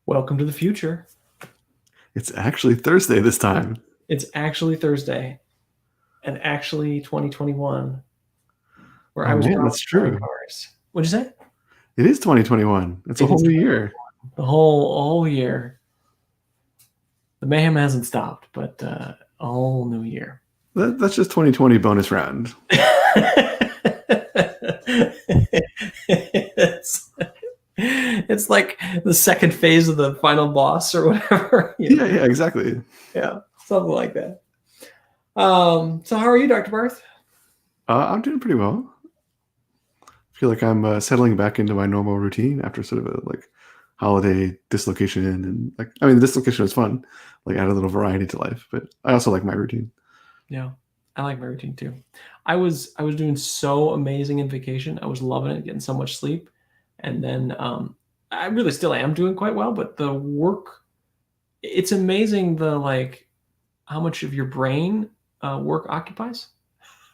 Welcome to the future. It's actually Thursday this time. It's actually Thursday and actually 2021, where I Oh was man, promised that's flying true. cars. What'd you say? It is 2021. It's a It whole is new year. the whole year. The mayhem hasn't stopped, but a whole new year. That's just 2020 bonus round. it's like the second phase of the final boss or whatever. Yeah, exactly. Yeah, something like that. So how are you, Dr. Barth? I'm doing pretty well. I feel like I'm settling back into my normal routine after sort of a holiday dislocation, and the dislocation was fun, add a little variety to life. But I also like my routine. Yeah, I like my routine too. I was doing so amazing in vacation. I was loving it, getting so much sleep, and then I really still am doing quite well. But the work, it's amazing how much of your brain work occupies.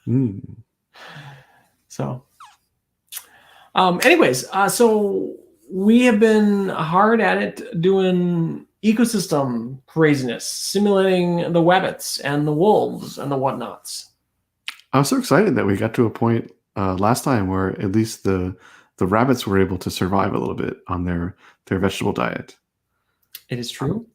Mm. So, so we have been hard at it doing ecosystem craziness, simulating the Wabbits and the wolves and the whatnots. I was so excited that we got to a point last time where at least the rabbits were able to survive a little bit on their vegetable diet. It is true.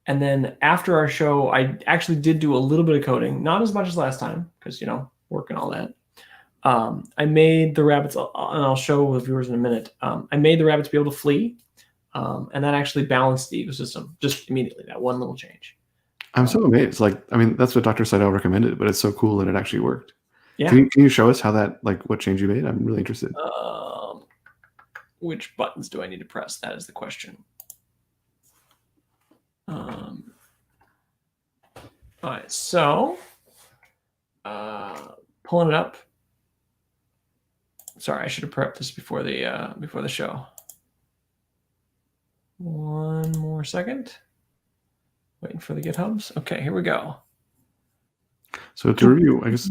And then after our show, I actually did do a little bit of coding, not as much as last time, because work and all that. I made the rabbits, and I'll show the viewers in a minute. I made the rabbits be able to flee, and that actually balanced the ecosystem just immediately. That one little change. I'm so amazed. That's what Dr. Seidel recommended, but it's so cool that it actually worked. Yeah. Can you show us how that, what change you made? I'm really interested. Which buttons do I need to press? That is the question. All right, so pulling it up. Sorry, I should have prepped this before the show. One more second. Waiting for the GitHubs. Okay, here we go. So to review, I guess.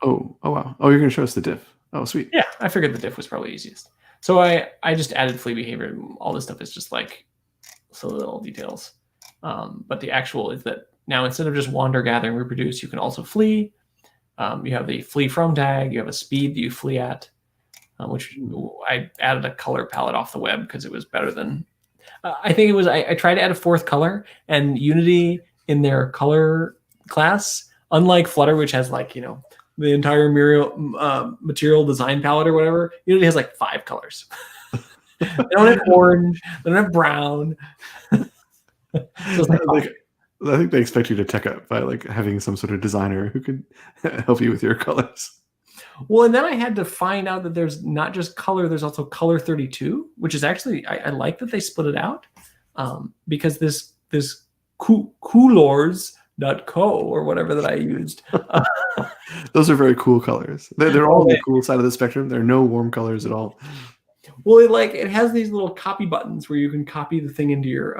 Oh wow! Oh, you're going to show us the diff. Oh, sweet. Yeah, I figured the diff was probably easiest. So I just added flea behavior. All this stuff is just silly little details. But the actual is that now instead of just wander, gather, and reproduce, you can also flee. You have the flee from tag. You have a speed that you flee at, which I added a color palette off the web because it was better than. I think it was. I tried to add a fourth color, and Unity in their color class, unlike Flutter, which has the entire material design palette or whatever, Unity has 5 colors. They don't have orange. They don't have brown. So I think they expect you to tech up by having some sort of designer who can help you with your colors. Well, and then I had to find out that there's not just color, there's also color 32, which is actually, I like that they split it out, because this coolors.co or whatever that I used. Those are very cool colors. They're all on the cool side of the spectrum. There are no warm colors at all. Well, it has these little copy buttons where you can copy the thing into your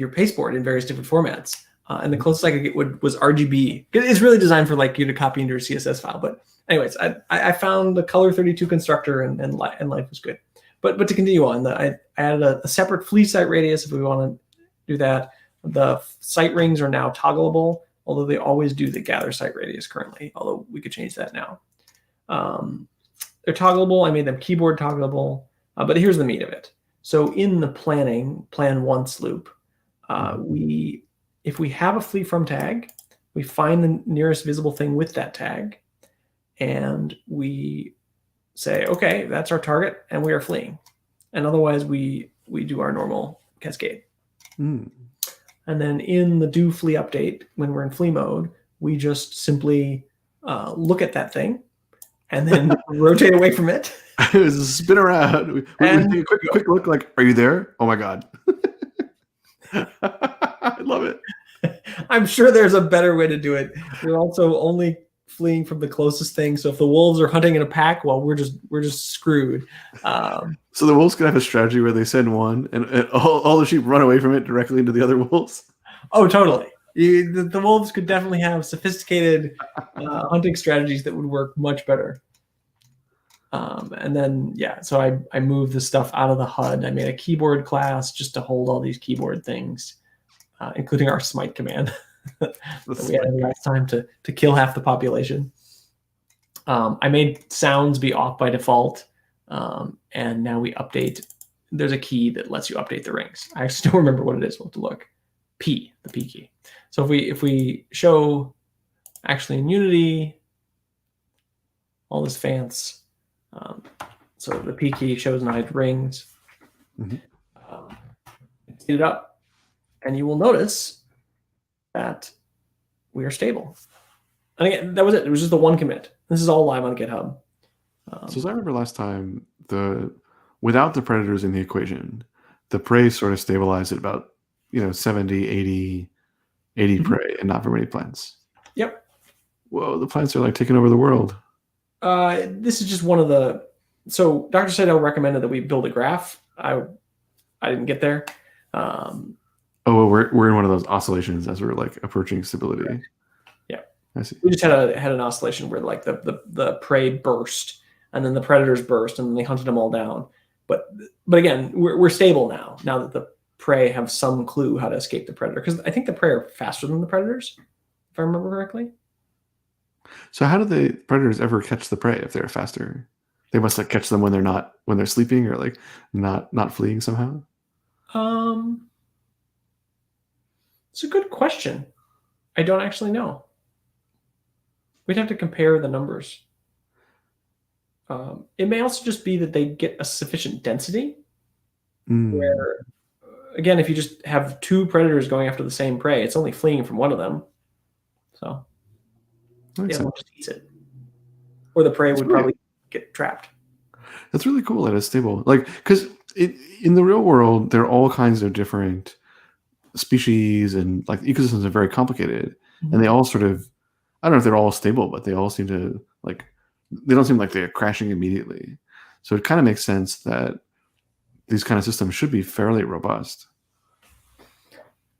pasteboard in various different formats. And the closest I could get was RGB. It's really designed for you to copy into your CSS file. But anyways, I found the color 32 constructor and life was good. But to continue on, I added a separate flea site radius if we want to do that. The site rings are now toggleable, although they always do the gather site radius currently, although we could change that now. They're toggleable. I made them keyboard toggleable. But here's the meat of it. So in the plan once loop, if we have a flee from tag, we find the nearest visible thing with that tag, and we say, okay, that's our target, and we are fleeing. And otherwise, we do our normal cascade. Mm. And then in the do flee update, when we're in flee mode, we just simply look at that thing, and then rotate away from it. Spin around. We take a quick look. Are you there? Oh my god! I love it. I'm sure there's a better way to do it. We're also only fleeing from the closest thing. So if the wolves are hunting in a pack, well, we're just screwed. So the wolves could have a strategy where they send one, and all the sheep run away from it directly into the other wolves. Oh, totally. The wolves could definitely have sophisticated hunting strategies that would work much better. And then, yeah, so I moved the stuff out of the HUD. I made a keyboard class just to hold all these keyboard things, including our smite command that we had last time to kill half the population. I made sounds be off by default, and now we update. There's a key that lets you update the rings. I still remember what it is. We'll have to look. P, the P key. So if we show actually in Unity all this fancy, so the P key shows 9 rings. Speed it up, and you will notice that we are stable. And again, that was it. It was just the one commit. This is all live on GitHub. So as I remember last time, without the predators in the equation, the prey sort of stabilized at about 70, 80 prey, and not very many plants. Yep. Whoa, the plants are like taking over the world. This is just one of the. So Dr. Seidel recommended that we build a graph. I didn't get there. Well, we're in one of those oscillations as we're like approaching stability. Right. Yeah, I see. We just had an oscillation where like the prey burst, and then the predators burst, and then they hunted them all down. But again, we're stable now. Now that the prey have some clue how to escape the predator, because I think the prey are faster than the predators, if I remember correctly. So how do the predators ever catch the prey if they're faster? They must like catch them when they're sleeping or like not fleeing somehow. It's a good question. I don't actually know. We'd have to compare the numbers. It may also just be that they get a sufficient density where, again, if you just have 2 predators going after the same prey, it's only fleeing from one of them. So the other one just eats it. Or the prey would probably get trapped. That's really cool that it's stable. Like, because in the real world, there are all kinds of different species and like ecosystems are very complicated. And they all sort of, I don't know if they're all stable, but they all seem to like, they don't seem like they're crashing immediately. So it kind of makes sense that these kind of systems should be fairly robust.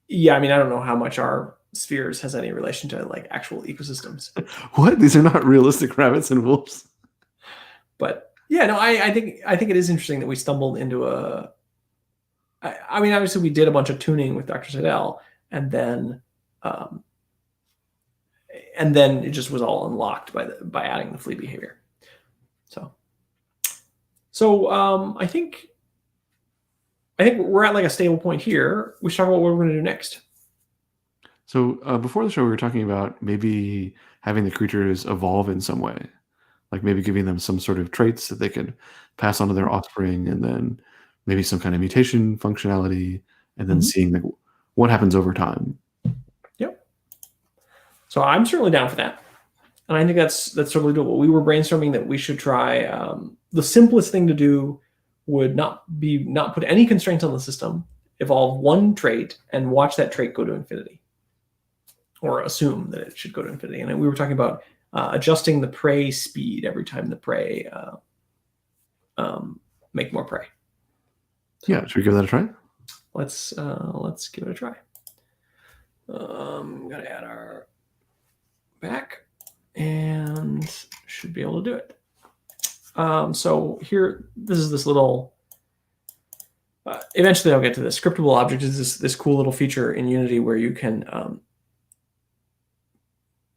Yeah, I mean, I don't know how much our spheres has any relation to like actual ecosystems. What? These are not realistic rabbits and wolves. But yeah, no, I think it is interesting that we stumbled into a. I mean, obviously, we did a bunch of tuning with Dr. Seidel, and then it just was all unlocked by adding the flee behavior. So I think we're at like a stable point here. We should talk about what we're going to do next. So before the show, we were talking about maybe having the creatures evolve in some way, like maybe giving them some sort of traits that they could pass on to their offspring, and then maybe some kind of mutation functionality, and then seeing like what happens over time. Yep. So I'm certainly down for that, and I think that's totally doable. We were brainstorming that we should try. The simplest thing to do would not put any constraints on the system, evolve one trait, and watch that trait go to infinity, or assume that it should go to infinity. And we were talking about adjusting the prey speed every time the prey make more prey. So, yeah, should we give that a try? Let's give it a try. Gotta add our back, and should be able to do it. So here, this is this little. Eventually, I'll get to this. Scriptable object is this cool little feature in Unity where you can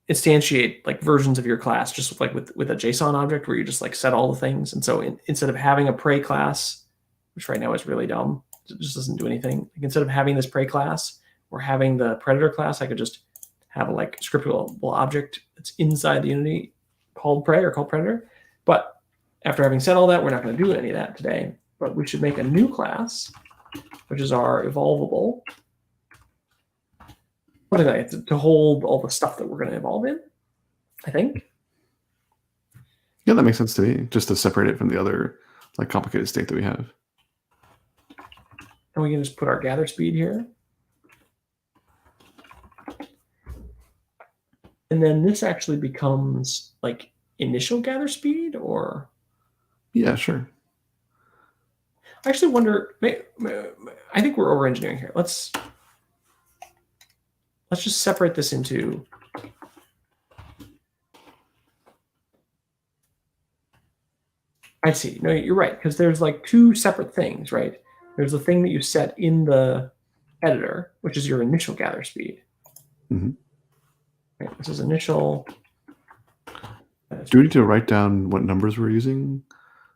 instantiate like versions of your class, just like with a JSON object where you just like set all the things. And so instead of having a prey class, which right now is really dumb, it just doesn't do anything. Like instead of having this prey class or having the predator class, I could just have a like scriptable object that's inside the Unity called prey or called predator. But after having said all that, we're not going to do any of that today. But we should make a new class, which is our evolvable. Something like to hold all the stuff that we're going to evolve in, I think. Yeah, that makes sense to me, just to separate it from the other like complicated state that we have. And we can just put our gather speed here. And then this actually becomes like initial gather speed, or? Yeah, sure. I actually wonder, I think we're over engineering here. Let's just separate this into I see. No, you're right, because there's like two separate things, right? There's the thing that you set in the editor, which is your initial gather speed. Mm-hmm. Right, this is initial. Do we need to write down what numbers we're using?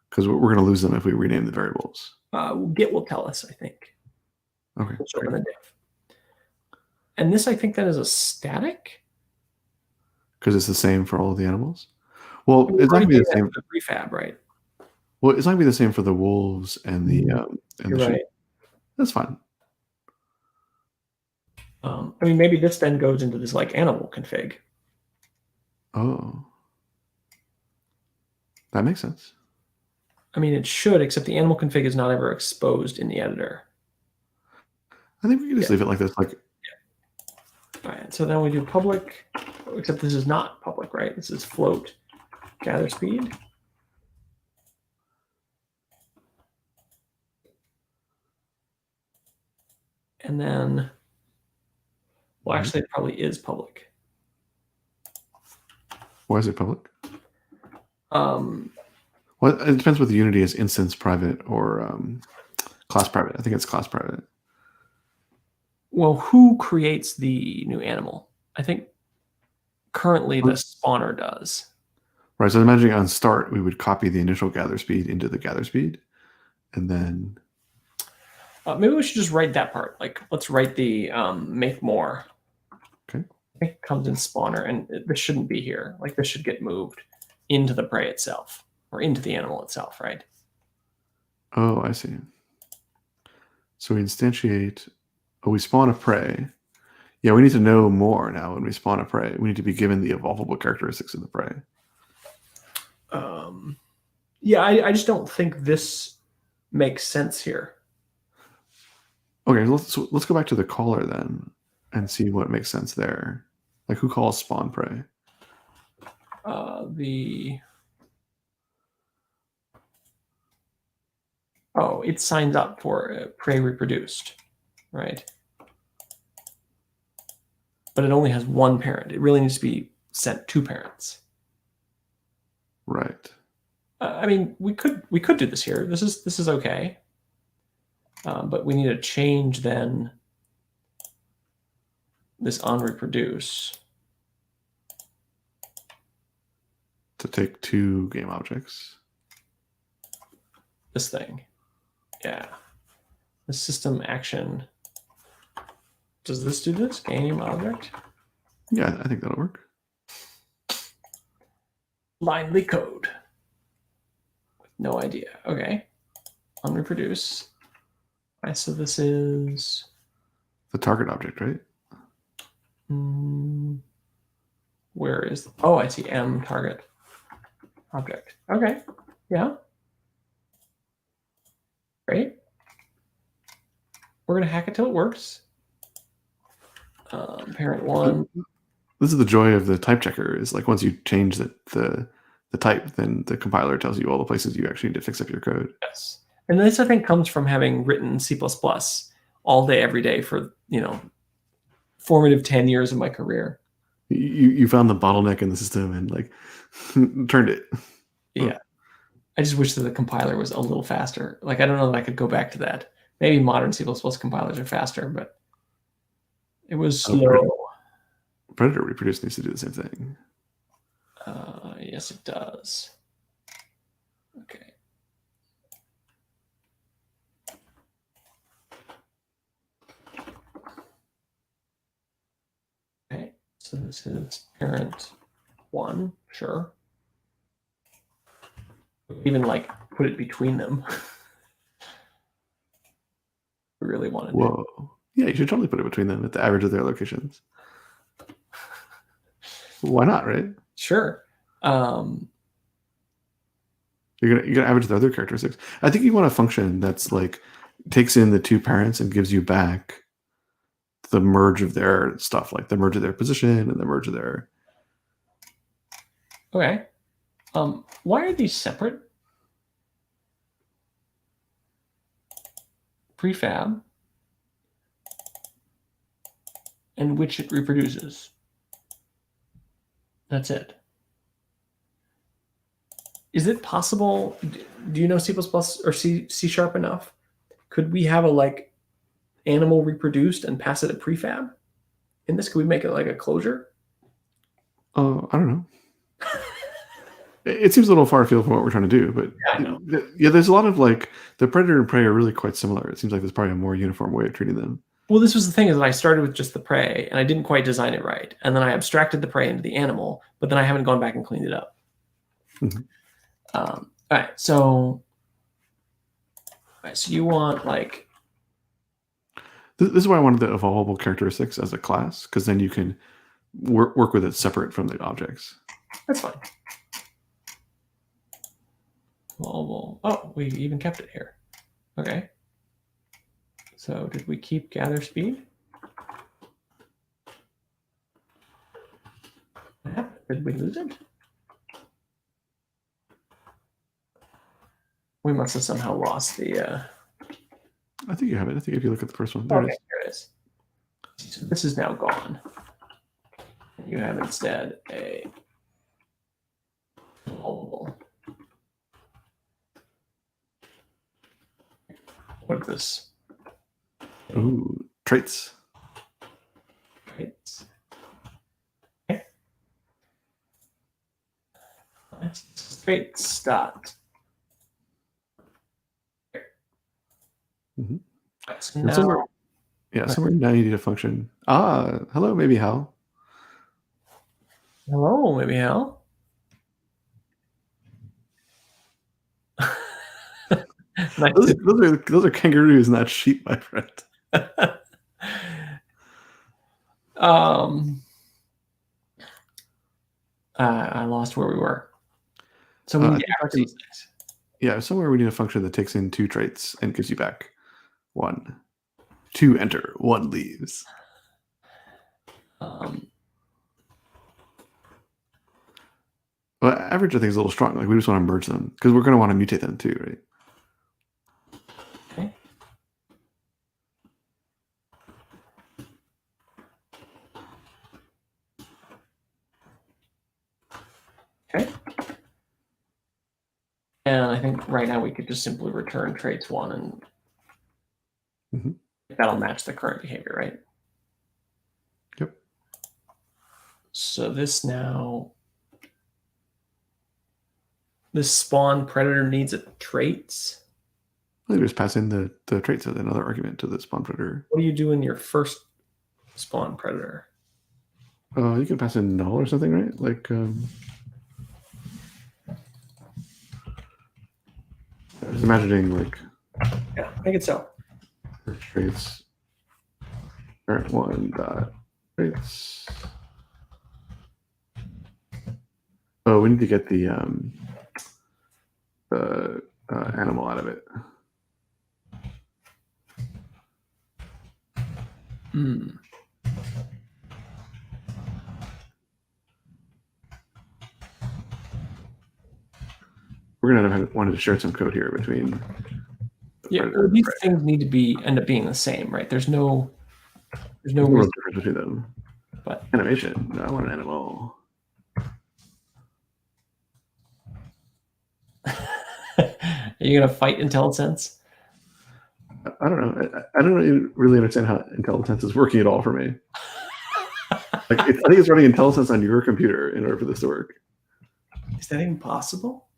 Because we're going to lose them if we rename the variables. Git will tell us, I think. Okay. We'll show in the diff. And this, I think, that is a static. Because it's the same for all of the animals. Well, it's not going to be the same for prefab, right? Well, it's not going to be the same for the wolves and the You're right. sheep. That's fine. I mean, maybe this then goes into this like animal config. Oh, that makes sense. I mean, it should, except the animal config is not ever exposed in the editor. I think we can just leave it like this. Like, all right. So then we do public, except this is not public, right? This is float gather speed. And then, well, actually, it probably is public. Why is it public? Well, it depends whether Unity is instance private or class private. I think it's class private. Well, who creates the new animal? I think currently the spawner does. Right. So imagining on start, we would copy the initial gather speed into the gather speed, and then maybe we should just write that part. Like, let's write the make more. Okay. I think it comes in spawner, and this shouldn't be here. Like, this should get moved into the prey itself or into the animal itself, right? Oh, I see. So we instantiate. Oh, we spawn a prey. Yeah, we need to know more now when we spawn a prey. We need to be given the evolvable characteristics of the prey. Yeah, I just don't think this makes sense here. Okay, let's go back to the caller then and see what makes sense there. Like, who calls spawn prey? It signs up for prey reproduced, right? But it only has one parent. It really needs to be sent to parents. Right. I mean, we could do this here. This is okay, but we need to change then this on reproduce to take two game objects. This thing, yeah. The system action. Does this do this game object? Yeah, I think that'll work. Blindly code. No idea. Okay. Unreproduce. Right, so this is the target object, right? Where is? Oh, I see. M target object. Okay. Yeah. Great. We're gonna hack it till it works. Parent one. This is the joy of the type checker. Is like once you change the type, then the compiler tells you all the places you actually need to fix up your code. Yes, and this I think comes from having written C++ all day, every day for formative 10 years of my career. You found the bottleneck in the system and like turned it. Yeah, I just wish that the compiler was a little faster. Like, I don't know that I could go back to that. Maybe modern C++ compilers are faster, but it was slow. Predator reproduce needs to do the same thing. Yes, it does. Okay. Okay, so this is parent one, sure. Even like put it between them. We really wanted to. Whoa. Yeah, you should totally put it between them at the average of their locations. Why not, right? Sure. You're gonna average the other characteristics. I think you want a function that's like takes in the two parents and gives you back the merge of their stuff, like the merge of their position and the merge of their. Okay. Why are these separate? Prefab and which it reproduces. That's it. Is it possible? do you know C++ or C sharp enough? Could we have a like animal reproduced and pass it a prefab? In this, could we make it like a closure? I don't know. It seems a little far afield from what we're trying to do, but Yeah, I know. yeah, there's a lot of like the predator and prey are really quite similar. It seems like there's probably a more uniform way of treating them. Well, this was the thing is that I started with just the prey and I didn't quite design it right. And then I abstracted the prey into the animal, but then I haven't gone back and cleaned it up. Mhm. All right. So you want like, This is why I wanted the evolvable characteristics as a class, because then you can work with it separate from the objects. that's fine. Oh, we even kept it here. Okay. So did we keep gather speed? Did we lose it? We must have somehow lost the. I think you have it. I think if you look at the first one, there Okay, it here it is. So this is now gone. You have instead a evolvable. What is this? is. Ooh, traits. Traits. Okay. Traits dot. Mm-hmm. So now, somewhere now you need a function. Hello, maybe Hal. hello, maybe Hal. Nice. Those are kangaroos, not sheep, my friend. I lost where we were. So we need to average these things. Yeah, somewhere we need a function that takes in 2 traits and gives you back 1. 2 enter, 1 leaves. Well, average I think is a little strong. Like we just want to merge them because we're going to want to mutate them too, right? Okay. Okay. And I think right now we could just simply return traits 1 and that'll match the current behavior, right? Yep. So this now, this spawn predator needs a traits. Well, you just pass in the traits as another argument to the spawn predator. What do you do in your first spawn predator? You can pass in null or something, right? Like, I was imagining like. Yeah, I think so. Traits. Current 1 dot traits. Oh, we need to get the animal out of it. We're gonna have wanted to share some code here between. Yeah, these things need to end up being the same, right? There's no real difference between them. But animation. No, I want an animal. Are you gonna fight IntelliSense? I don't know. I don't really understand how IntelliSense is working at all for me. Like, I think it's running IntelliSense on your computer in order for this to work. Is that even possible?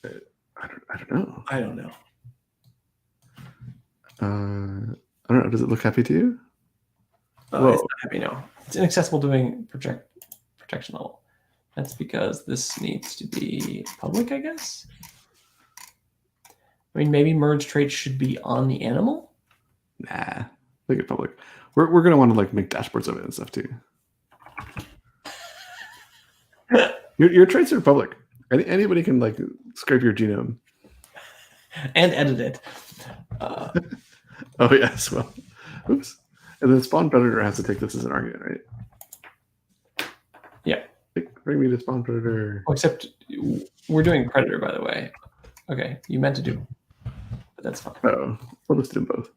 I don't know. I don't know. I don't know. Does it look happy to you? It's not happy. No, it's inaccessible doing protection level. That's because this needs to be public, I guess. I mean, maybe merge traits should be on the animal. Nah, make it public. We're gonna want to like make dashboards of it and stuff too. Your traits are public. Anybody can like scrape your genome and edit it. Oh yes, well, oops. And then spawn predator has to take this as an argument, right? Yeah. Bring me to spawn predator. Oh, except we're doing predator, by the way. Okay, you meant to do, but that's fine. Oh, we'll just do them both.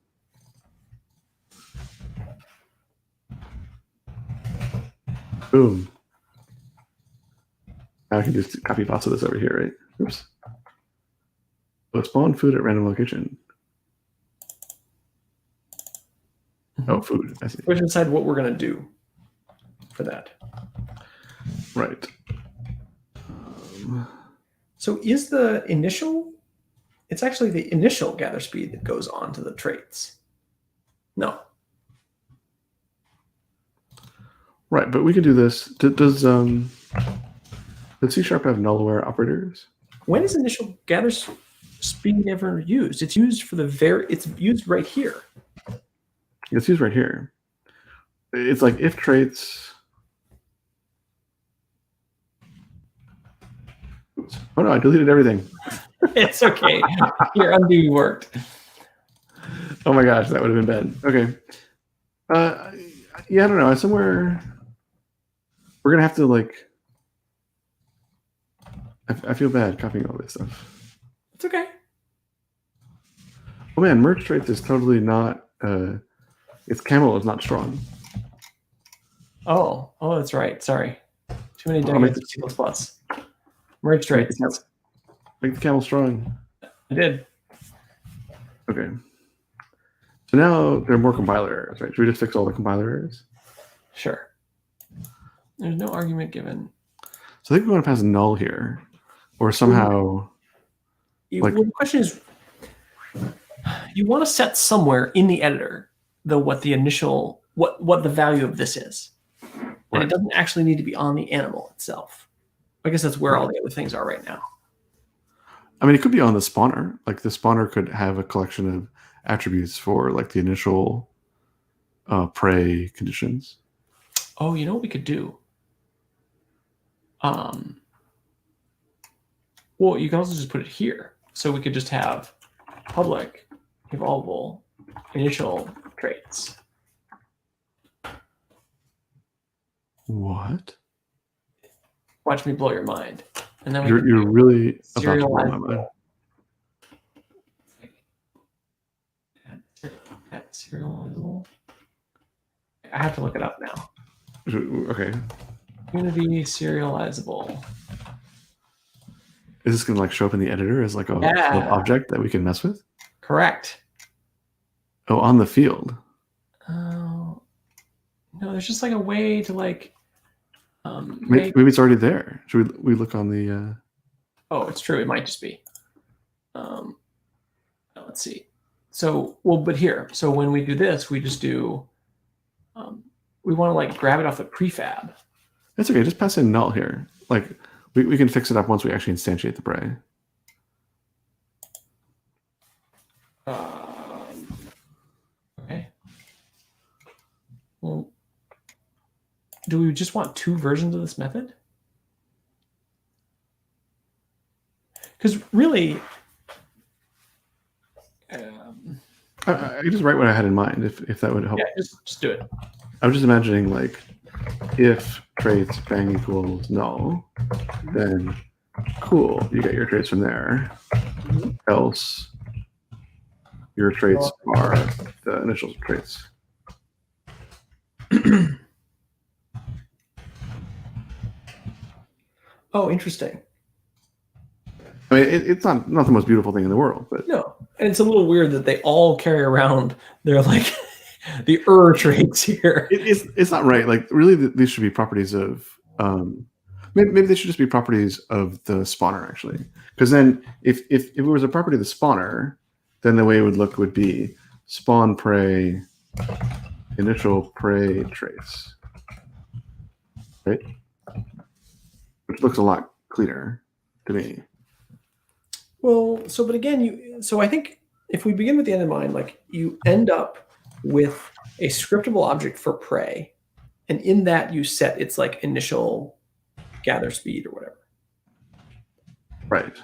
Boom. Now I can just copy pasta this over here, right? Oops. Oh, spawn food at random location. Oh, food. I see. We have to decide what we're going to do for that. Right. So is the initial? It's actually the initial gather speed that goes on to the traits. No. Right, but we could do this. Does C# have null-aware operators? When is initial gather speed ever used? It's used for the it's used right here. It's used right here. It's like if traits. Oops. Oh no, I deleted everything. It's okay. Your undo worked. Oh my gosh, that would have been bad. Okay. Yeah, I don't know. Somewhere we're gonna have to like. I feel bad copying all this stuff. It's okay. Oh man, merge traits is totally not. Its camel is not strong. Oh, that's right. Sorry. Too many I'll make decades of C++. Merge traits. Make the camel strong. I did. Okay. So now there are more compiler errors, right? Should we just fix all the compiler errors? Sure. There's no argument given. So I think we want to pass null here, or somehow. Well, the question is, you want to set somewhere in the editor what the initial what the value of this is, and it doesn't actually need to be on the animal itself. I guess that's where all the other things are right now. I mean, it could be on the spawner. Like the spawner could have a collection of attributes for like the initial prey conditions. Oh, you know what we could do? Well, you can also just put it here. So we could just have public evolvable initial traits. What? Watch me blow your mind. And then you're really about to blow my mind. Serializable. I have to look it up now. Okay. Unity serializable. Is this going to like show up in the editor as like a object that we can mess with? Correct. Oh, on the field. Oh, no, there's just like a way to like. Maybe it's already there. Should we look on the? Oh, it's true. It might just be. Let's see. So, but here. So when we do this, we just do. We want to like grab it off the prefab. That's okay. Just pass in null here. Like we can fix it up once we actually instantiate the prey. Okay. Well, do we just want two versions of this method? Because really, I just write what I had in mind. If that would help. Yeah, just do it. I was just imagining like if traits bang equals null, then cool, you get your traits from there. Else, your traits are the initial traits. Oh, interesting. I mean, it's not the most beautiful thing in the world, but no, and it's a little weird that they all carry around their like the traits here. It's not right. Like really, these should be properties of. Maybe they should just be properties of the spawner actually, because then if it was a property of the spawner, then the way it would look would be spawn prey, initial prey traits, right? Which looks a lot cleaner to me. Well, but again, I think if we begin with the end in mind, like you end up with a scriptable object for prey, and in that you set its like initial gather speed or whatever. Right.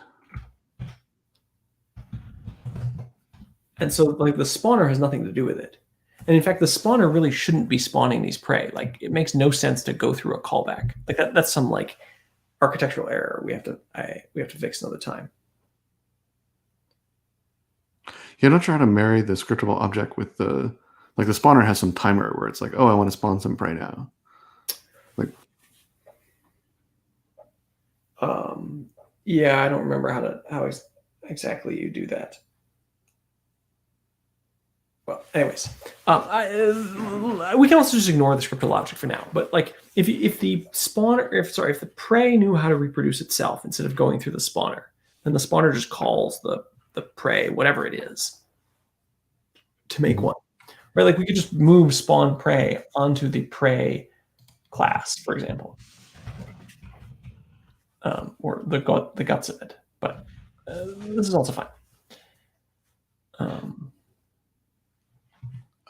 And so like the spawner has nothing to do with it. And in fact, the spawner really shouldn't be spawning these prey. Like it makes no sense to go through a callback. Like that's some like architectural error we have to fix another time. Yeah, I'm not sure how to marry the scriptable object with the spawner has some timer where it's like, oh, I want to spawn some prey now. Like, yeah, I don't remember exactly you do that? Well, anyways, we can also just ignore the scripted logic for now. But like, if the spawner, if the prey knew how to reproduce itself instead of going through the spawner, then the spawner just calls the prey, whatever it is, to make one. Right? Like we could just move spawn prey onto the prey class, for example, or the guts of it. But this is also fine.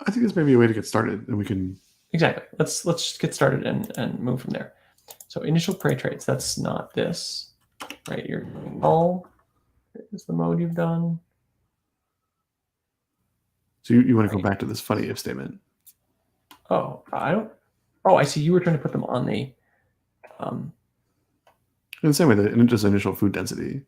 I think this may be a way to get started, and we can Exactly. Let's just get started and move from there. So initial prey traits. That's not this, right? You're doing null is the mode you've done. So you want to go back to this funny if statement. Oh, I don't. Oh, I see. You were trying to put them on the. In the same way that just initial food density.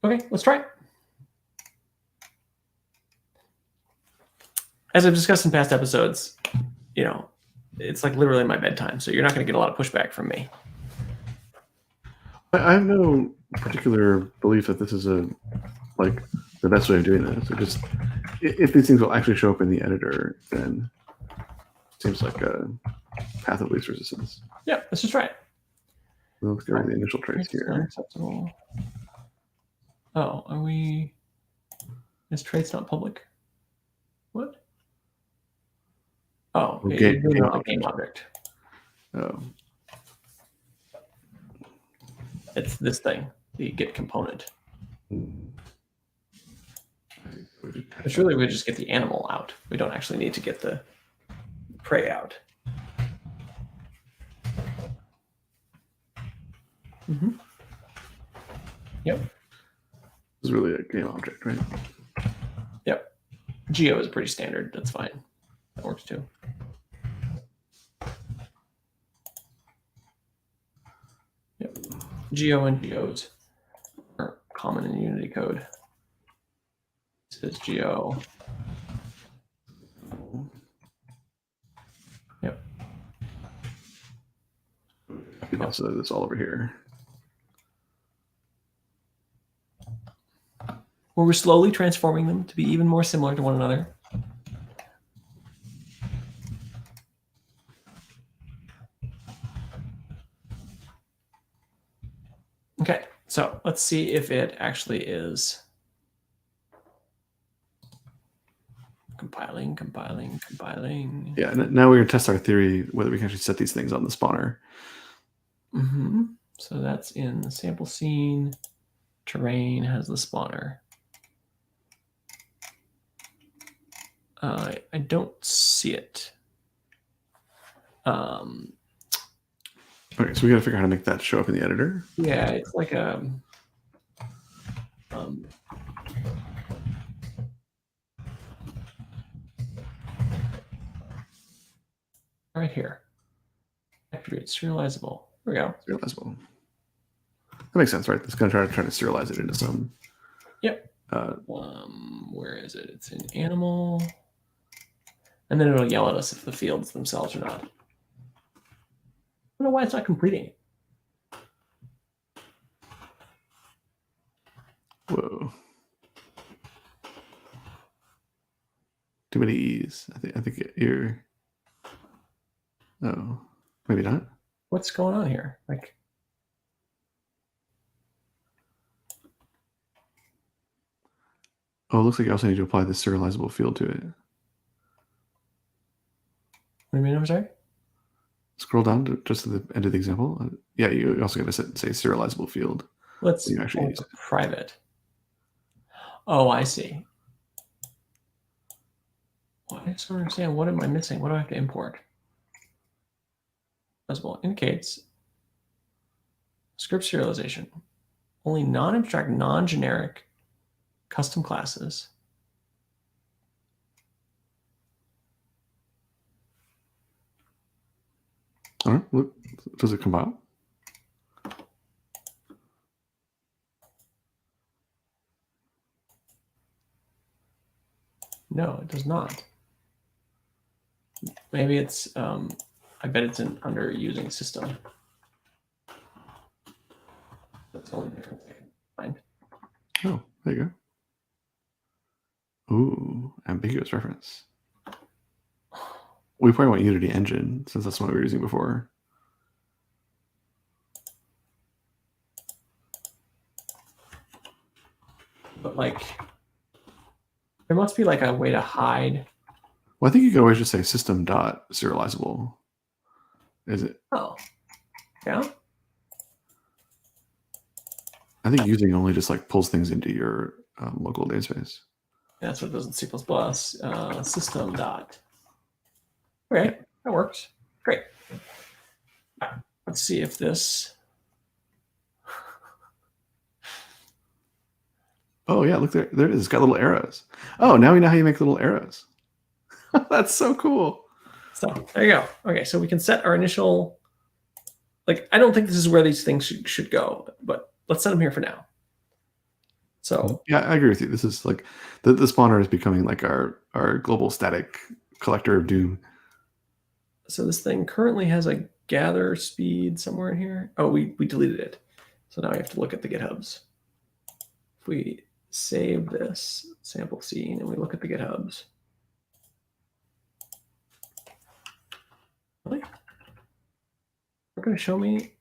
Okay, let's try it. As I've discussed in past episodes, it's like literally my bedtime, so you're not going to get a lot of pushback from me. I have no particular belief that this is the best way of doing this. It just if these things will actually show up in the editor, then it seems like a path of least resistance. Yeah, let's just try it. Let's go over the initial traits here. Unacceptable. Oh, are we? Is traits not public? What? Oh, okay, game object. Oh. It's this thing, the get component. Which really we just get the animal out. We don't actually need to get the prey out. Yep. This is really a game object, right? Yep. Geo is pretty standard. That's fine. That works too. Yep. Geo and geos are common in Unity code. This is geo. Yep. You can also do this all over here. Where we're slowly transforming them to be even more similar to one another. Okay, so let's see if it actually is compiling. Yeah, now we're going to test our theory whether we can actually set these things on the spawner. So that's in the sample scene. Terrain has the spawner. I don't see it. Okay, so we got to figure out how to make that show up in the editor. Yeah, it's like a. Right here. Attribute serializable. There we go. Serializable. That makes sense, right? It's going to try to serialize it into some. Yep. Where is it? It's in animal. And then it'll yell at us if the fields themselves are not. I don't know why it's not completing it. Whoa. Too many E's. I think you're. Oh, maybe not. What's going on here? Like. Oh, it looks like you also need to apply the serializable field to it. What do you mean? I'm sorry? Scroll down to just to the end of the example. Yeah, you also got to say serializable field. Let's actually use it. Private. Oh, I see. Well, I just don't understand. What am I missing? What do I have to import? Visible indicates script serialization. Only non-abstract, non-generic custom classes. All right. Look, does it compile? No, it does not. Maybe it's, I bet it's under using system. That's the only difference I can find. Oh, there you go. Ooh, ambiguous reference. We probably want Unity Engine since that's what we were using before. But like, there must be like a way to hide. Well, I think you could always just say system dot serializable. Is it? Oh, yeah. I think using only just like pulls things into your local namespace. That's what it does in C++. System dot. Okay, that works. Great. Let's see if this. Oh yeah, look there. There it is. It's got little arrows. Oh, now we know how you make little arrows. That's so cool. So there you go. Okay, so we can set our initial. Like, I don't think this is where these things should go, but let's set them here for now. So yeah, I agree with you. This is like the spawner is becoming like our global static collector of doom. So this thing currently has a gather speed somewhere in here. Oh, we deleted it. So now we have to look at the GitHubs. If we save this sample scene and we look at the GitHubs. Really? They're going to show me.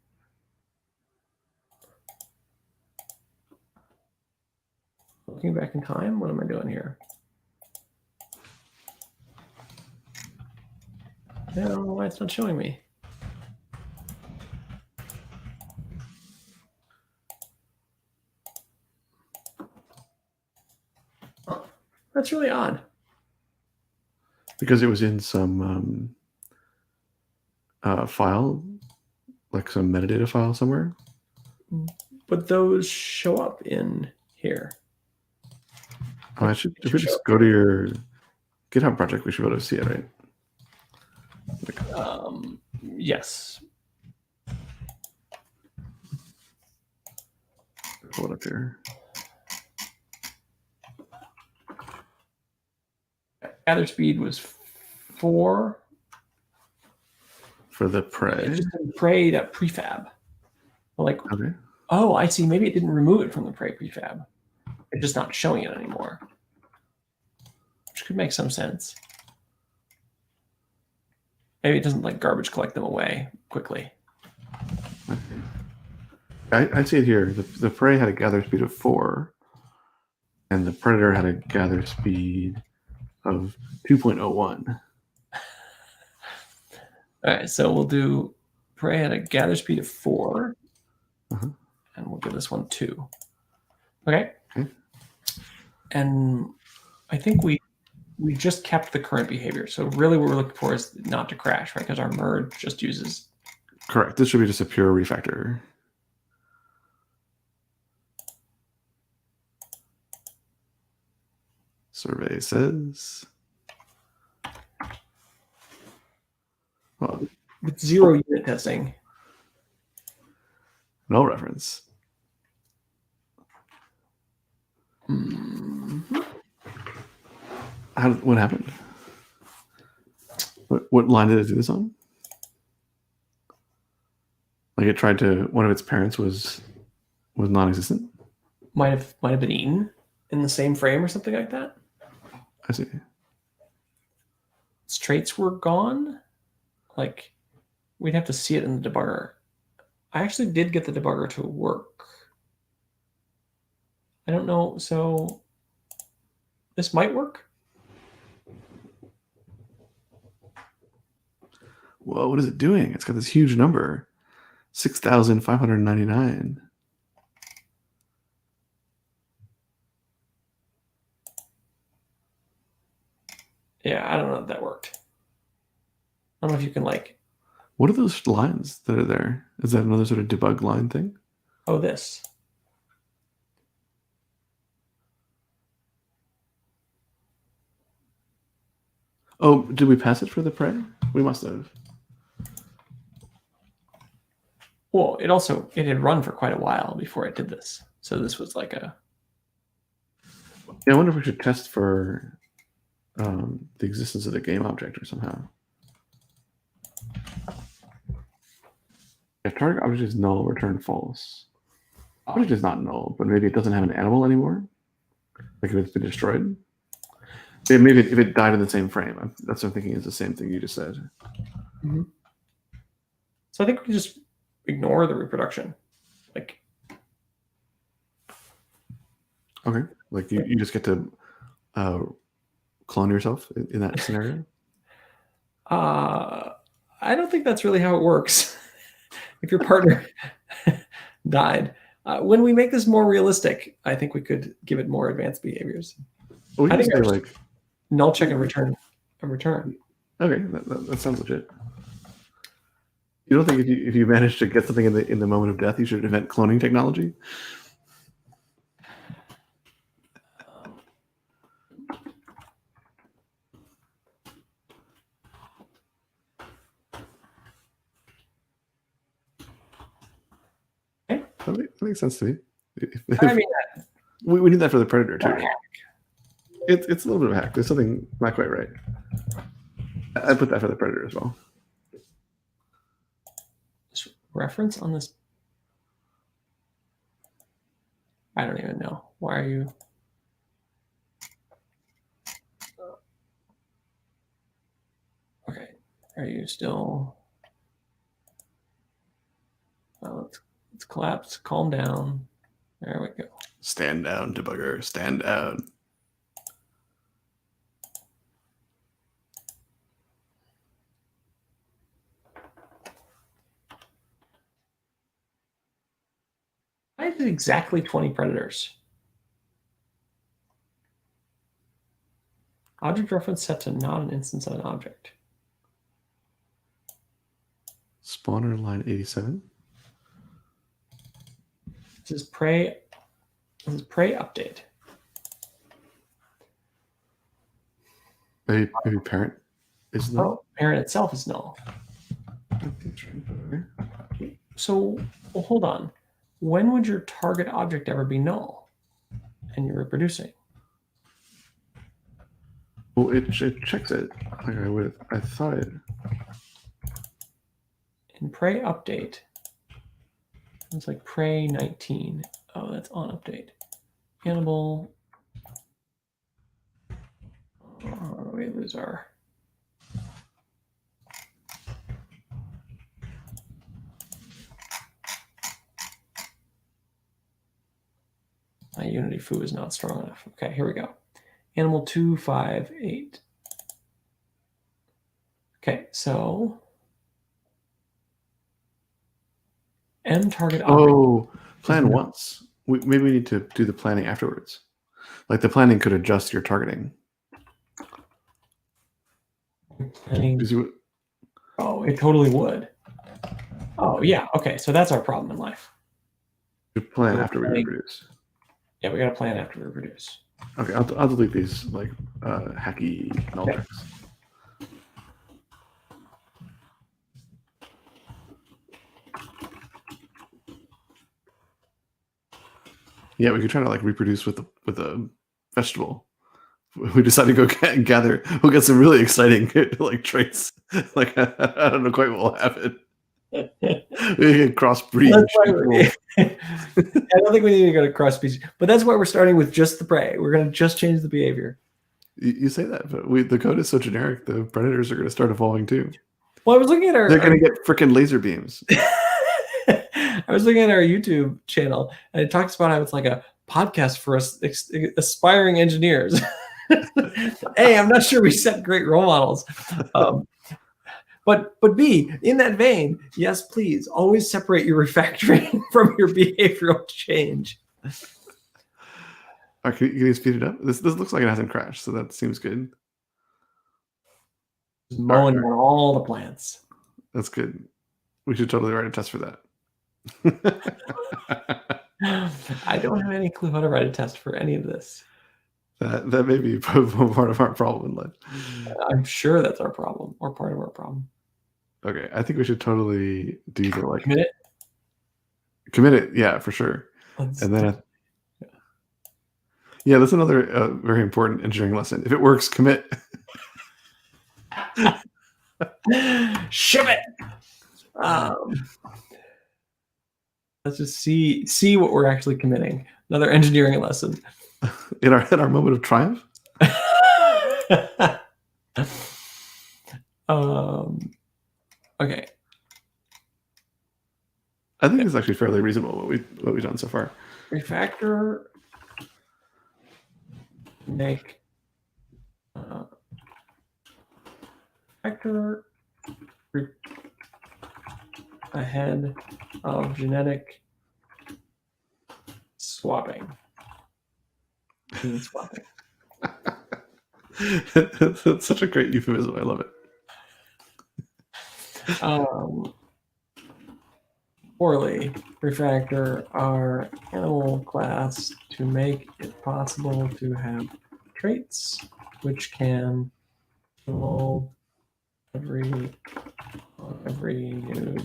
Looking back in time, what am I doing here? I don't know why it's not showing me. Oh, that's really odd. Because it was in some file, like some metadata file somewhere. But those show up in here. Oh, if we just go to your GitHub project, we should be able to see it, right? Yes. Pull it up here. Gather speed was 4 for the prey. It just preyed at prefab. Like, okay. Oh, I see. Maybe it didn't remove it from the prey prefab. It's just not showing it anymore, which could make some sense. Maybe it doesn't like garbage collect them away quickly. I see it here. The prey had a gather speed of 4, and the predator had a gather speed of 2.01. All right, so we'll do prey had a gather speed of 4, and we'll give this one 2. Okay. Okay. And I think we just kept the current behavior. So really what we're looking for is not to crash, right? Because our merge just uses. Correct. This should be just a pure refactor. Survey says. Well, with 0 unit testing. No reference. What happened? What line did it do this on? Like it tried to. One of its parents was non-existent. Might have been eaten in the same frame or something like that. I see. Its traits were gone. Like we'd have to see it in the debugger. I actually did get the debugger to work. I don't know. So this might work. Whoa, what is it doing? It's got this huge number. 6,599. Yeah, I don't know if that worked. I don't know if you can like. What are those lines that are there? Is that another sort of debug line thing? Oh, this. Oh, did we pass it for the prey? We must have. Well, it had run for quite a while before it did this. So this was like a. Yeah, I wonder if we should test for the existence of the game object or somehow. If target object is null, return false. Object is not null, but maybe it doesn't have an animal anymore. Like if it's been destroyed. Maybe if it died in the same frame. That's what I'm thinking is the same thing you just said. Mm-hmm. So I think we just ignore the reproduction. Like, okay, like you just get to clone yourself in that scenario. I don't think that's really how it works. If your partner died, when we make this more realistic, I think we could give it more advanced behaviors. Well, I think say like null check and return. Okay, that sounds legit. You don't think if you manage to get something in the moment of death, you should invent cloning technology? Okay. That makes sense to me. I mean, we need that for the Predator too. It's a little bit of a hack. There's something not quite right. I put that for the Predator as well. Reference on this. I don't even know. Why are you? Okay. Are you still? Let's collapse. Calm down. There we go. Stand down, debugger. Stand down. I did exactly 20 predators. Object reference set to not an instance of an object. Spawner line 87. This is prey update. Maybe parent is null. Oh, parent itself is null. So, well, hold on. When would your target object ever be null? And you're reproducing. Well, it checks it. Like I thought it. In prey update, it's like prey 19. Oh, that's on update. Animal. Oh, we lose our. My Unity foo is not strong enough. Okay, here we go. Animal 258. Okay, so M target object. Oh, plan once. Maybe we need to do the planning afterwards. Like the planning could adjust your targeting. Oh, it totally would. Oh, yeah. Okay, so that's our problem in life. You plan after we reproduce. Yeah, we got to plan after we reproduce. Okay, I'll delete these like hacky null checks. Yeah, we could try to like reproduce with a vegetable. We decided to go gather. We'll get some really exciting like traits. Like I don't know quite what will happen. We can crossbreed. I don't think we need to go to cross species, but that's why we're starting with just the prey. We're going to just change the behavior. You say that, but the code is so generic. The predators are going to start evolving too. Well, I was looking at They're going to get freaking laser beams. I was looking at our YouTube channel, and it talks about how it's like a podcast for us aspiring engineers. A, I'm not sure we set great role models. But B, in that vein, yes, please, always separate your refactoring from your behavioral change. Right, can you speed it up? This looks like it hasn't crashed, so that seems good. Just mowing down all the plants. That's good. We should totally write a test for that. I don't have any clue how to write a test for any of this. That may be part of our problem in life. I'm sure that's our problem, or part of our problem. Okay, I think we should totally do the like commit it. Commit it, yeah, for sure. And then, yeah, that's another very important engineering lesson. If it works, commit. Ship it. Let's just see what we're actually committing. Another engineering lesson. In our moment of triumph. Okay. I think it's actually fairly reasonable what we've done so far. Refactor, make factor ahead of genetic swapping. Gene swapping. That's such a great euphemism. I love it. Poorly refactor our animal class to make it possible to have traits which can evolve every new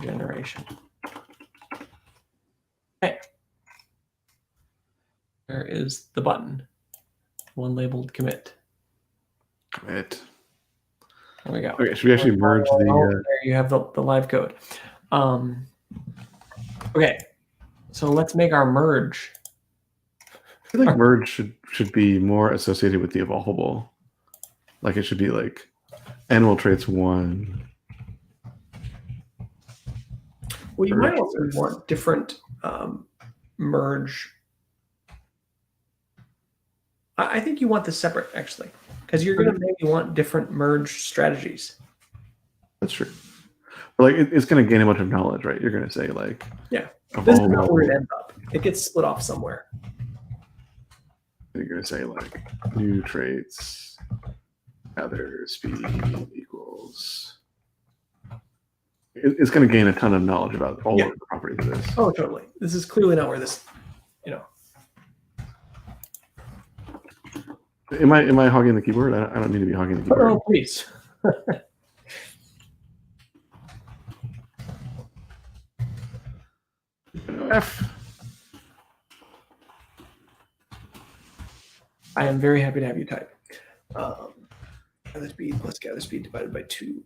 generation. Okay. There is the button. One labeled commit. Commit. There we go. Okay, should we actually merge the? There you have the live code. Okay, so let's make our merge. I feel like merge should be more associated with the evolvable. Like it should be like animal traits 1. Well, you might also want different merge. I think you want this separate, actually, because you're going to maybe want different merge strategies. That's true. But like it's going to gain a bunch of knowledge, right? You're going to say like, yeah, this is not where it ends up. It gets split off somewhere. You're going to say like new traits, gather speed equals. It's going to gain a ton of knowledge about all of the properties of this. Oh, totally. This is clearly not where this, Am I hogging the keyboard? I don't need to be hogging the keyboard. Oh, please. F. I am very happy to have you type. Gather speed plus gather speed divided by 2.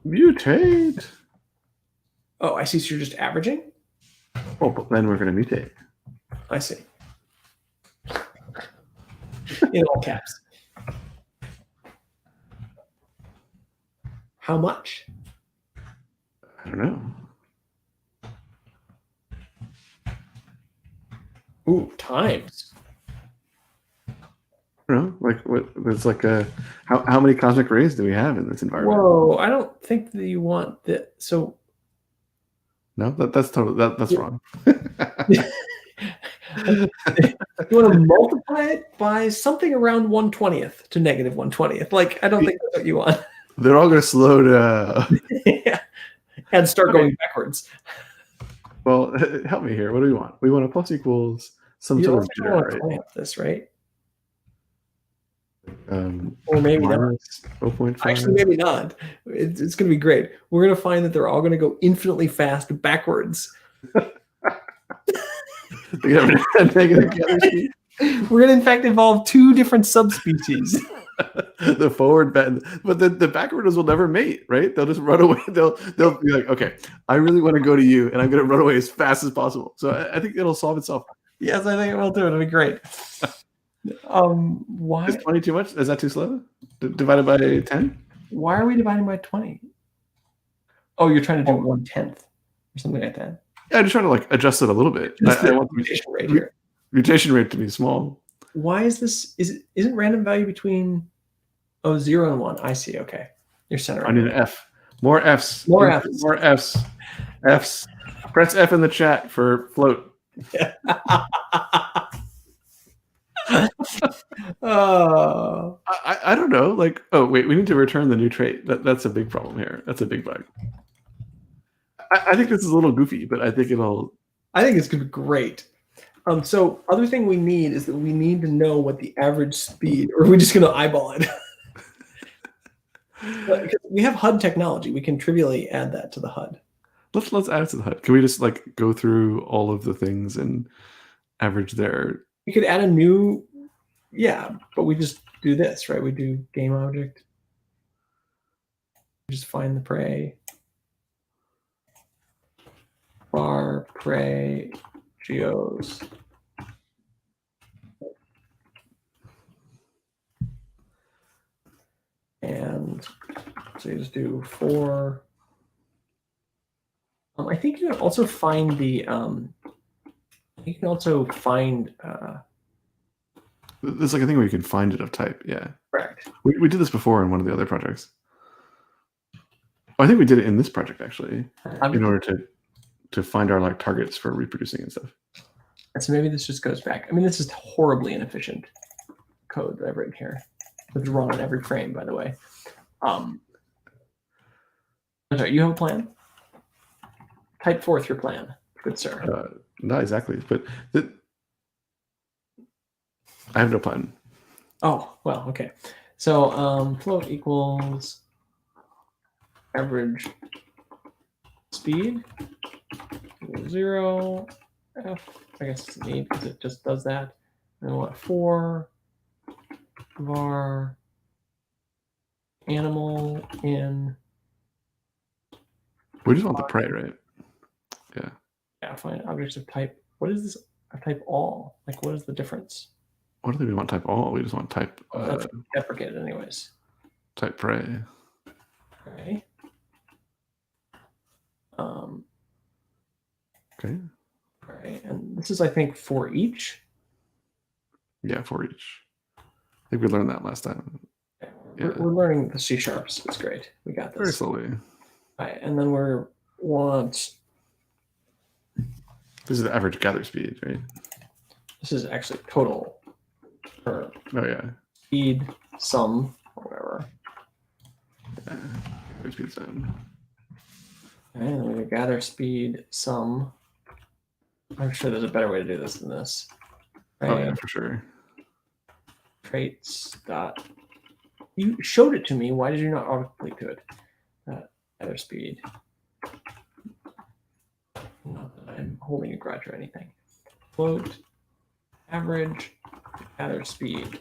Mutate. Oh, I see. So you're just averaging? Oh, but then we're going to mutate. I see. In all caps. How much? I don't know. Ooh, times. I don't know. Like what? It's like how many cosmic rays do we have in this environment? Whoa! I don't think that you want that. So. No, that's totally that's wrong. You want to multiply it by something around 1/20th to negative 1/20th. Like, I don't think that's what you want. They're all going to slow down. Yeah. And start going backwards. Well, help me here. What do we want? We want a plus equals some sort of jitter, right? This, right? Or maybe not. 0.5. Actually, maybe not. It's going to be great. We're going to find that they're all going to go infinitely fast backwards. We're going to, in fact, evolve 2 different subspecies. The forward bend, but the backwarders will never mate, right? They'll just run away. They'll be like, okay, I really want to go to you, and I'm going to run away as fast as possible. So I think it'll solve itself. Yes, I think it will too. It'll be great. Why is 20 too much? Is that too slow? Divided by 10? Why are we dividing by 20? Oh, you're trying to do 1/10 or something like that. Yeah, I'm just trying to like adjust it a little bit. I want the mutation rate here. Mutation rate to be small. Why is this? Isn't random value between 0 and 1? I see. Okay, you're centering. I need an F. More Fs. More Fs. More Fs. Fs. Press F in the chat for float. I don't know. Like, oh wait, we need to return the new trait. That's a big problem here. That's a big bug. I think this is a little goofy, but I think it'll. I think it's gonna be great. So other thing we need is that we need to know what the average speed, or are we just going to eyeball it? We have HUD technology. We can trivially add that to the HUD. Let's add it to the HUD. Can we just like go through all of the things and average their? We could add a new, but we just do this, right? We do game object. Just find the prey. Var prey geos. And so you just do for. I think you can also find the. You can also find. There's like a thing where you can find it of type. Yeah. Correct. We did this before in one of the other projects. I think we did it in this project actually, in order to find our like targets for reproducing and stuff. And so maybe this just goes back. I mean, this is horribly inefficient code that I've written here. It's run on every frame, by the way. I'm sorry, you have a plan? Type forth your plan, good sir. Not exactly, but I have no plan. Oh, well, okay. So float equals average speed 0 f. I guess it's need because it just does that. And what for var animal in. We just want the prey, right? Yeah. Yeah, find objects of type. What is this? Of type all? Like, what is the difference? What do we want type all? We just want type. That's deprecated, anyways. Type prey. Okay. Okay. Right, and this is, I think, for each. Yeah, for each. I think we learned that last time. Yeah. We're learning the C sharps. It's great. We got this. Very slowly. All right, and then we want. This is the average gather speed, right? This is actually total. Oh yeah. Speed sum or whatever. Yeah. Speed sum. And then we gather speed sum. I'm sure there's a better way to do this than this. Right? Oh yeah, for sure. Traits dot. You showed it to me. Why did you not autocomplete to it? Gather speed. Not that I'm holding a grudge or anything. Float average gather speed.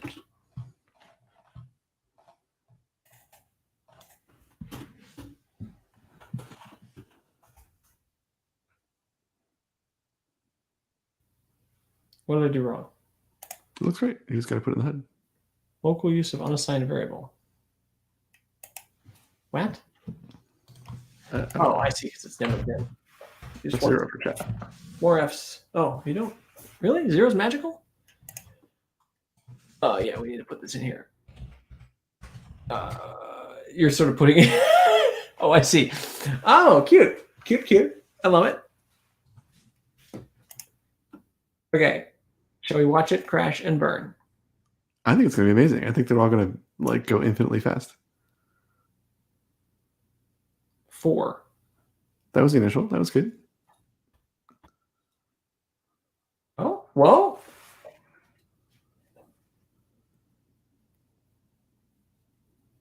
What did I do wrong? It looks great. You just got to put it in the head. Local use of unassigned variable. What? Oh, I see, because it's never been. That's 0 for chat. More Fs. Oh, you don't? Really? Zero's magical? Oh, yeah, we need to put this in here. You're sort of putting it. Oh, I see. Oh, cute. Cute, cute. I love it. Okay. Shall we watch it crash and burn? I think it's going to be amazing. I think they're all going to like go infinitely fast. 4. That was the initial. That was good. Oh, whoa.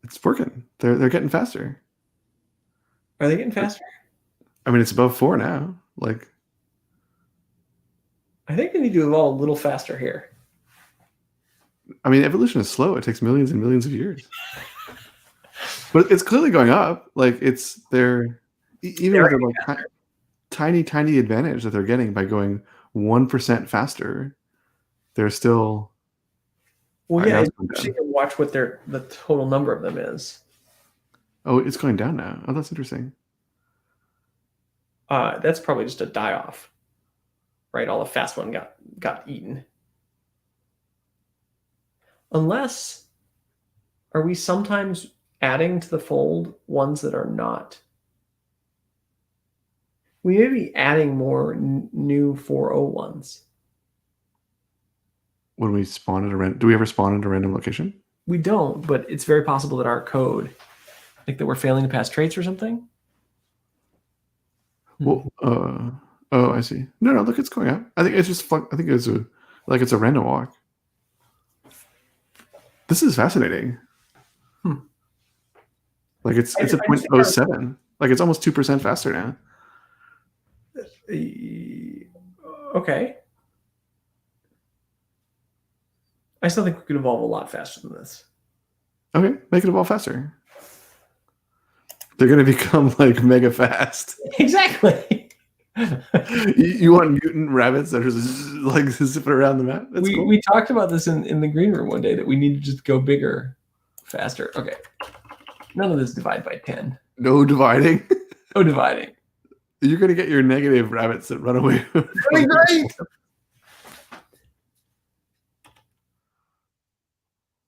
It's working. They're getting faster. Are they getting faster? I mean, it's above 4 now. Like, I think they need to evolve a little faster here. I mean, evolution is slow. It takes millions and millions of years. But it's clearly going up. Like, it's even with their like tiny advantage that they're getting by going 1% faster, they're still. Well, yeah, you watch what the total number of them is. Oh, it's going down now. Oh, that's interesting. That's probably just a die-off, right? All the fast one got eaten. Unless, are we sometimes adding to the fold ones that are not? We may be adding more new 401s. When we spawn at a random, do we ever spawn at a random location? We don't, but it's very possible that our code, like that we're failing to pass traits or something. Well, oh, I see. No, look, it's going up. I think it's just fun. I think it's a random walk. This is fascinating. Like it's a 0.07. Like it's almost 2% faster now. Okay. I still think we could evolve a lot faster than this. Okay, make it evolve faster. They're going to become like mega fast. Exactly. You want mutant rabbits that are just like zipping around the map? That's cool. We talked about this in the green room one day, that we need to just go bigger, faster. Okay. None of this divide by 10. No dividing. No dividing. You're going to get your negative rabbits that run away. Really great.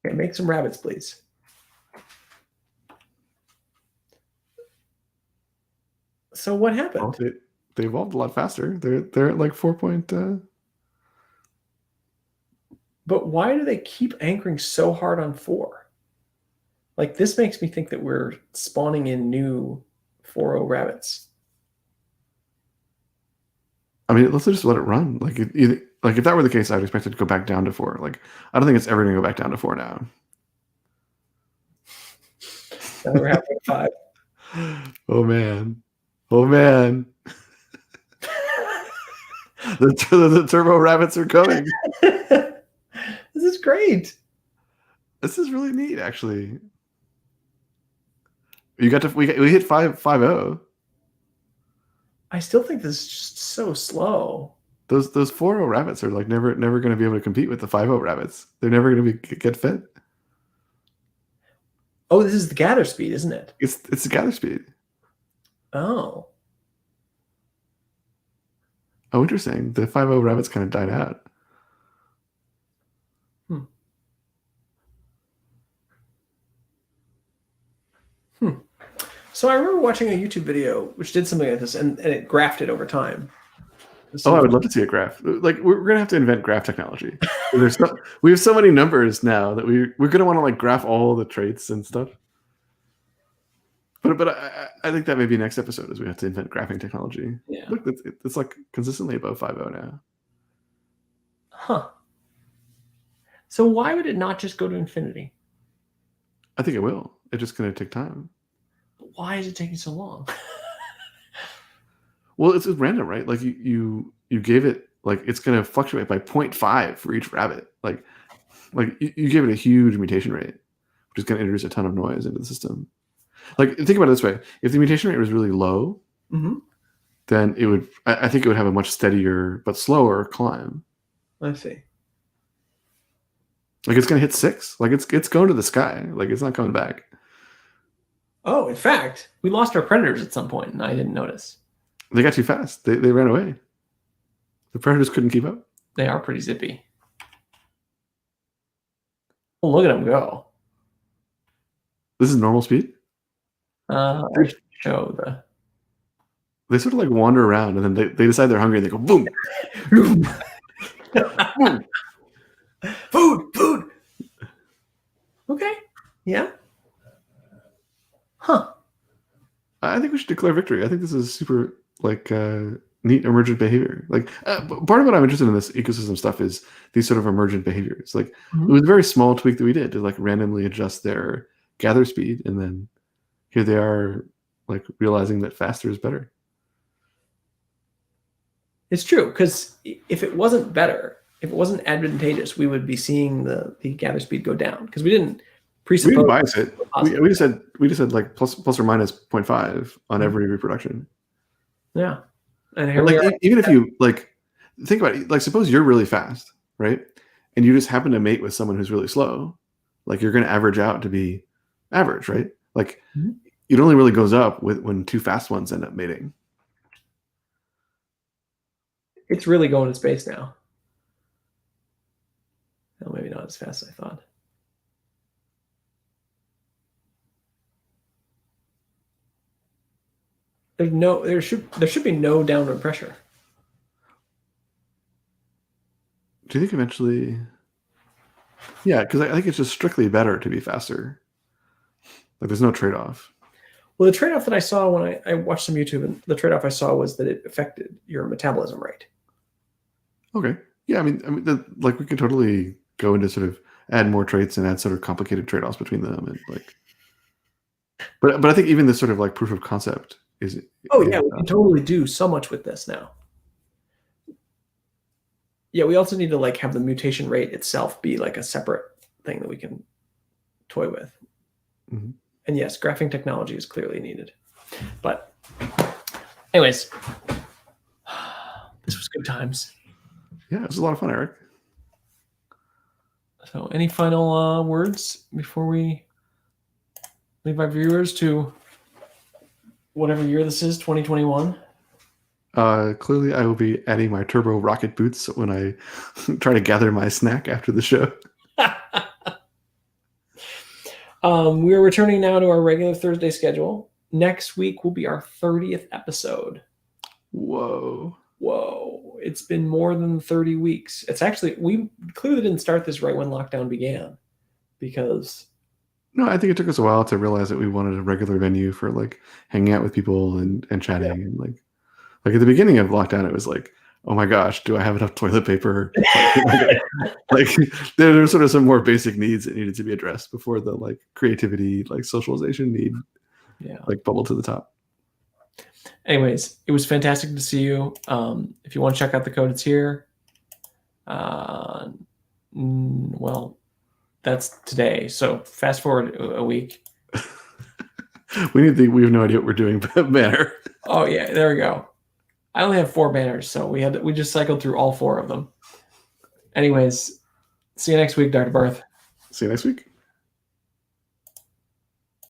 Okay, make some rabbits, please. So what happened? Well, they evolved a lot faster. They're at like 4 point. But why do they keep anchoring so hard on 4? Like, this makes me think that we're spawning in new 4.0 rabbits. I mean, let's just let it run. Like, if that were the case, I'd expect it to go back down to 4. Like, I don't think it's ever going to go back down to 4 now. Now we're halfway to 5. Oh man. Oh man. the turbo rabbits are coming. This is great. This is really neat, actually. We hit 5.0. I still think this is just so slow. Those 4.0 rabbits are like never going to be able to compete with the 5.0 rabbits. They're never going to get fed. Oh, this is the gather speed, isn't it? It's the gather speed. Oh. Oh, interesting. The 5.0 rabbits kind of died out. So I remember watching a YouTube video which did something like this, and it graphed it over time. Oh, I would love to see a graph. Like, we're gonna have to invent graph technology. We have so many numbers now that we're gonna want to like graph all the traits and stuff. But I think that may be next episode, is we have to invent graphing technology. Yeah. Look, it's like consistently above 5.0 now. Huh. So why would it not just go to infinity? I think it will. It's just gonna take time. Why is it taking so long? Well, it's random, right? Like you gave it, like, it's going to fluctuate by 0.5 for each rabbit. Like you gave it a huge mutation rate, which is going to introduce a ton of noise into the system. Like, think about it this way: if the mutation rate was really low, then it would. I think it would have a much steadier but slower climb. I see. Like, it's going to hit 6. Like, it's going to the sky. Like, it's not coming back. Oh, in fact, we lost our predators at some point, and I didn't notice. They got too fast. They ran away. The predators couldn't keep up. They are pretty zippy. Oh, look at them go. This is normal speed? I should show the... They sort of like wander around, and then they decide they're hungry, and they go boom. Boom. Food. Okay. Yeah. Huh. I think we should declare victory. I think this is super like neat emergent behavior. Like, part of what I'm interested in this ecosystem stuff is these sort of emergent behaviors. Like, it was a very small tweak that we did to like randomly adjust their gather speed, and then here they are, like, realizing that faster is better. It's true, because if it wasn't better, if it wasn't advantageous, we would be seeing the gather speed go down, because we didn't presuppose. We didn't bias it. We just said like plus or minus 0.5 on every reproduction. Yeah, and like, even if you like think about it, like, suppose you're really fast, right? And you just happen to mate with someone who's really slow, like, you're going to average out to be average, right? Like, it only really goes up when two fast ones end up mating. It's really going to space now. Well, maybe not as fast as I thought. There should be no downward pressure. Do you think eventually? Yeah, because I think it's just strictly better to be faster. Like, there's no trade-off. Well, the trade-off that I saw when I watched some YouTube, and the trade-off I saw was that it affected your metabolism rate. Okay. Yeah, I mean, like, we could totally go into sort of add more traits and add sort of complicated trade-offs between them, and like. But I think even this sort of like proof of concept is. Oh yeah, we can totally do so much with this now. Yeah, we also need to like have the mutation rate itself be like a separate thing that we can toy with. And yes, graphing technology is clearly needed. But anyways, this was good times. Yeah, it was a lot of fun, Eric. So any final words before we leave our viewers to whatever year this is, 2021? Clearly, I will be adding my turbo rocket boots when I try to gather my snack after the show. We are returning now to our regular Thursday schedule. Next week will be our 30th episode. Whoa. It's been more than 30 weeks. It's actually, we clearly didn't start this right when lockdown began because... No, I think it took us a while to realize that we wanted a regular venue for like hanging out with people and chatting. Yeah. And like at the beginning of lockdown, it was like, oh my gosh, do I have enough toilet paper? Like there were sort of some more basic needs that needed to be addressed before the like creativity, like socialization need, like bubble to the top. Anyways, it was fantastic to see you. If you want to check out the code, it's here. Well, that's today. So fast forward a week. We have no idea what we're doing banner. Oh yeah, there we go. I only have 4 banners, so we just cycled through all 4 of them. Anyways, see you next week, Dr. Barth. See you next week.